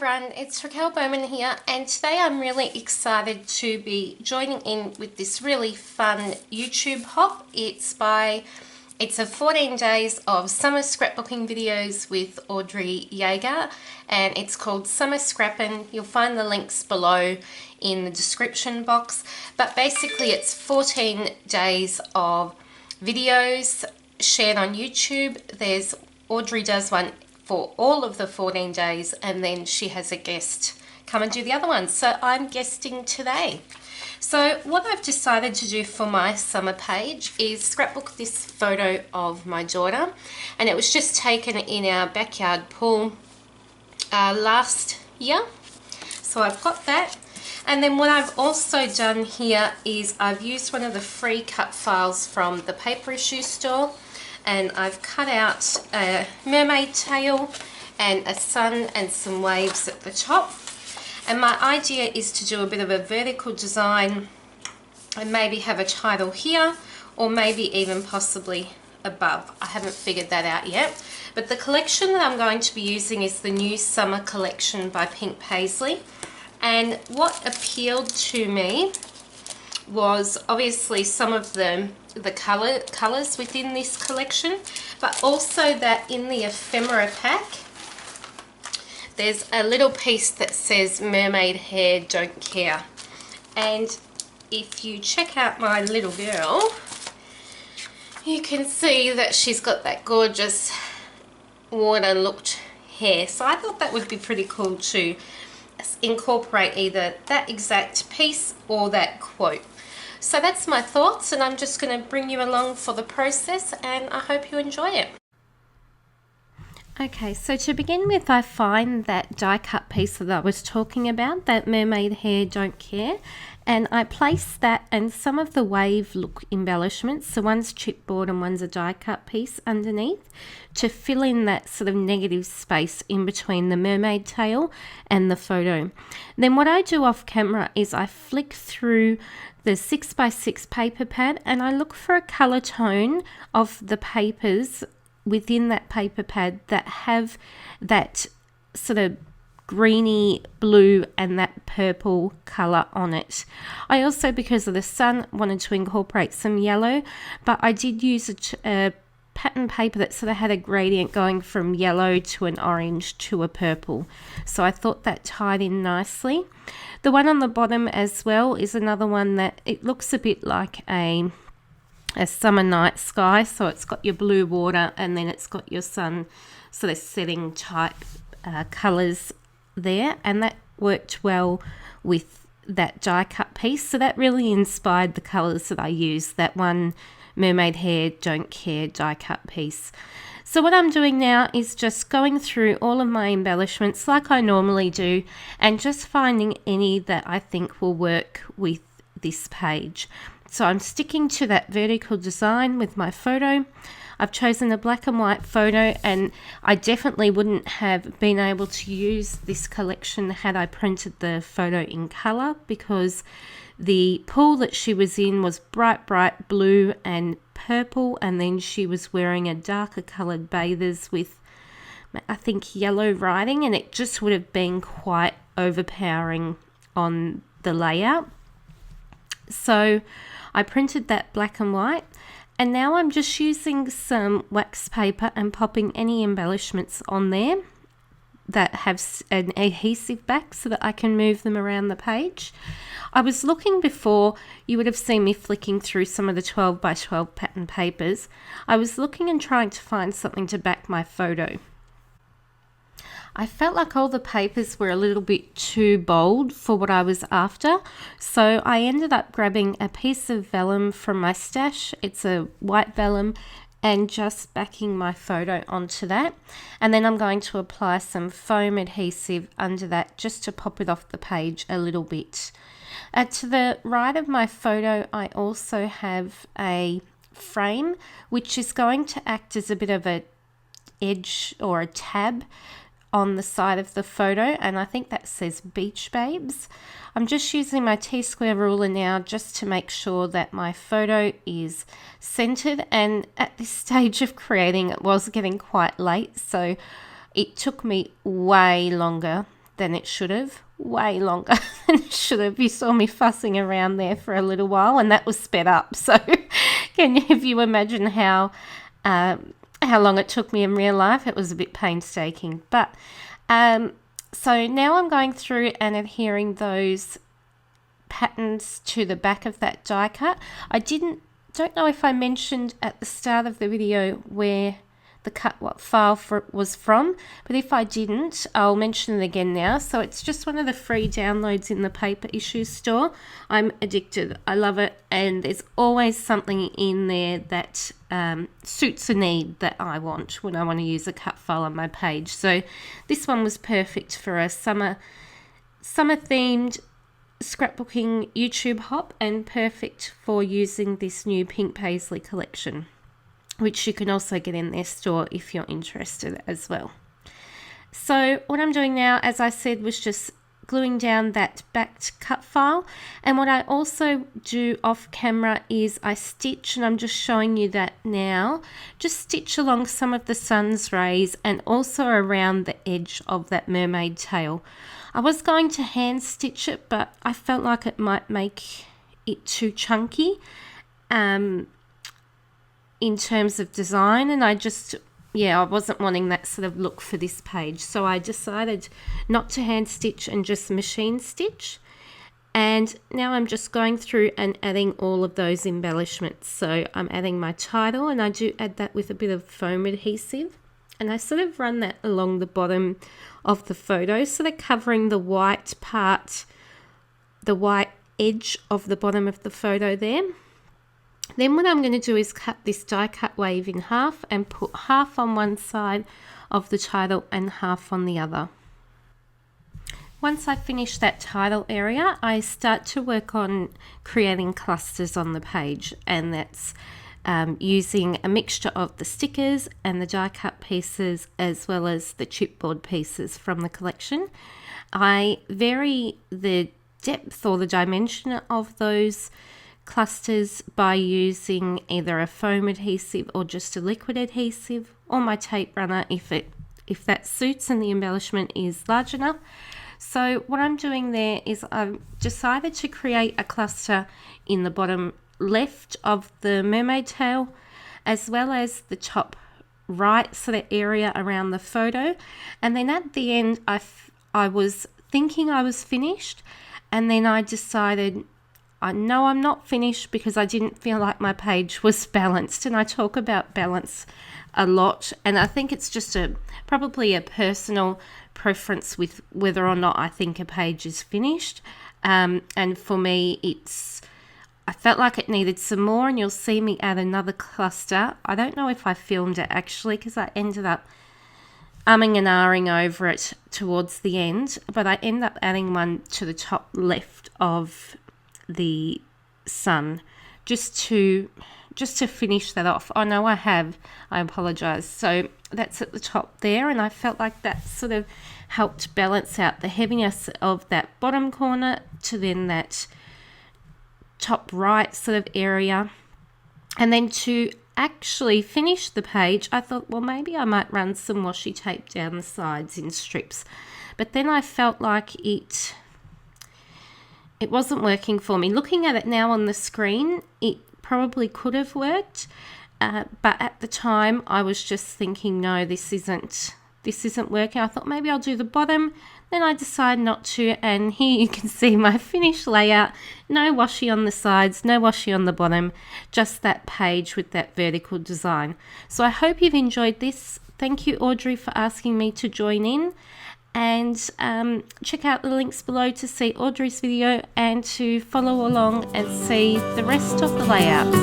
everyone, it's Raquel Bowman here, and today I'm really excited to be joining in with this really fun YouTube hop. It's a 14 days of summer scrapbooking videos with Audrey Yeagar, and it's called Summer Scrappin. You'll find the links below in the description box, but basically it's 14 days of videos shared on YouTube. Audrey does one for all of the 14 days, and then she has a guest come and do the other one. So I'm guesting today. So what I've decided to do for my summer page is scrapbook this photo of my daughter, and it was just taken in our backyard pool last year. So I've got that. And then what I've also done here is I've used one of the free cut files from the paper issue store, and I've cut out a mermaid tail and a sun and some waves at the top. And my idea is to do a bit of a vertical design and maybe have a title here, or maybe even possibly above. I haven't figured that out yet. But the collection that I'm going to be using is the new summer collection by Pink Paisley. And what appealed to me was obviously some of the colors within this collection, but also that in the ephemera pack there's a little piece that says mermaid hair don't care. And if you check out my little girl, you can see that she's got that gorgeous water looked hair. So I thought that would be pretty cool to incorporate either that exact piece or that quote. So that's my thoughts, and I'm just going to bring you along for the process, and I hope you enjoy it. Okay, so to begin with, I find that die cut piece that I was talking about, that mermaid hair don't care, and I place that and some of the wave look embellishments, so one's chipboard and one's a die cut piece underneath, to fill in that sort of negative space in between the mermaid tail and the photo. Then what I do off camera is I flick through the 6x6 paper pad and I look for a color tone of the papers within that paper pad that have that sort of greeny blue and that purple color on it. I also, because of the sun, wanted to incorporate some yellow, but I did use a pattern paper that sort of had a gradient going from yellow to an orange to a purple, so I thought that tied in nicely. The one on the bottom as well is another one that it looks a bit like a summer night sky, so it's got your blue water and then it's got your sun sort of setting type colors there, and that worked well with that die cut piece, so that really inspired the colors that I used, that one mermaid hair don't care die cut piece. So what I'm doing now is just going through all of my embellishments like I normally do, and just finding any that I think will work with this page. So I'm sticking to that vertical design with my photo. I've chosen a black and white photo, and I definitely wouldn't have been able to use this collection had I printed the photo in color, because the pool that she was in was bright blue and purple, and then she was wearing a darker colored bathers with, I think, yellow writing, and it just would have been quite overpowering on the layout. So I printed that black and white, and now I'm just using some wax paper and popping any embellishments on there that have an adhesive back so that I can move them around the page. I was looking before, you would have seen me flicking through some of the 12x12 pattern papers. I was looking and trying to find something to back my photo. I felt like all the papers were a little bit too bold for what I was after, so I ended up grabbing a piece of vellum from my stash. It's a white vellum, and just backing my photo onto that, and then I'm going to apply some foam adhesive under that just to pop it off the page a little bit. To the right of my photo, I also have a frame which is going to act as a bit of a edge or a tab on the side of the photo, and I think that says Beach Babes. I'm just using my T-square ruler now just to make sure that my photo is centered, and at this stage of creating it was getting quite late, so it took me way longer than it should have, way longer than it should have. You saw me fussing around there for a little while, and that was sped up. So if you imagine how long it took me in real life, it was a bit painstaking. But so now I'm going through and adhering those patterns to the back of that die cut. I don't know if I mentioned at the start of the video where the what file was from, but if I didn't, I'll mention it again now. So it's just one of the free downloads in the Paper Issues store. I'm addicted. I love it, and there's always something in there that suits a need that I want when I want to use a cut file on my page. So this one was perfect for a summer themed scrapbooking YouTube hop, and perfect for using this new Pink Paisley collection, which you can also get in their store if you're interested as well. So what I'm doing now, as I said, was just gluing down that backed cut file. And what I also do off camera is I stitch, and I'm just showing you that now, just stitch along some of the sun's rays and also around the edge of that mermaid tail. I was going to hand stitch it, but I felt like it might make it too chunky in terms of design, and I wasn't wanting that sort of look for this page. So I decided not to hand stitch and just machine stitch. And now I'm just going through and adding all of those embellishments. So I'm adding my title, and I do add that with a bit of foam adhesive. And I sort of run that along the bottom of the photo, so they're covering the white part, the white edge of the bottom of the photo there. Then what I'm going to do is cut this die cut wave in half and put half on one side of the title and half on the other. Once I finish that title area, I start to work on creating clusters on the page, and that's using a mixture of the stickers and the die cut pieces as well as the chipboard pieces from the collection. I vary the depth or the dimension of those clusters by using either a foam adhesive or just a liquid adhesive, or my tape runner if that suits and the embellishment is large enough. So what I'm doing there is I've decided to create a cluster in the bottom left of the mermaid tail, as well as the top right sort of area around the photo. And then at the end I was thinking I was finished, and then I decided I know I'm not finished because I didn't feel like my page was balanced. And I talk about balance a lot, and I think it's just probably a personal preference with whether or not I think a page is finished. And for me, I felt like it needed some more, and you'll see me add another cluster. I don't know if I filmed it actually, because I ended up umming and ahhing over it towards the end, but I end up adding one to the top left of the sun just to finish that off. Oh no, I apologize. So that's at the top there, and I felt like that sort of helped balance out the heaviness of that bottom corner to then that top right sort of area. And then to actually finish the page, I thought, well, maybe I might run some washi tape down the sides in strips, but then I felt like it wasn't working for me. Looking at it now on the screen, it probably could have worked, but at the time I was just thinking, no, this isn't working. I thought maybe I'll do the bottom, then I decided not to, and here you can see my finished layout. No washi on the sides, no washi on the bottom, just that page with that vertical design. So I hope you've enjoyed this. Thank you, Audrey, for asking me to join in. And check out the links below to see Audrey's video and to follow along and see the rest of the layouts.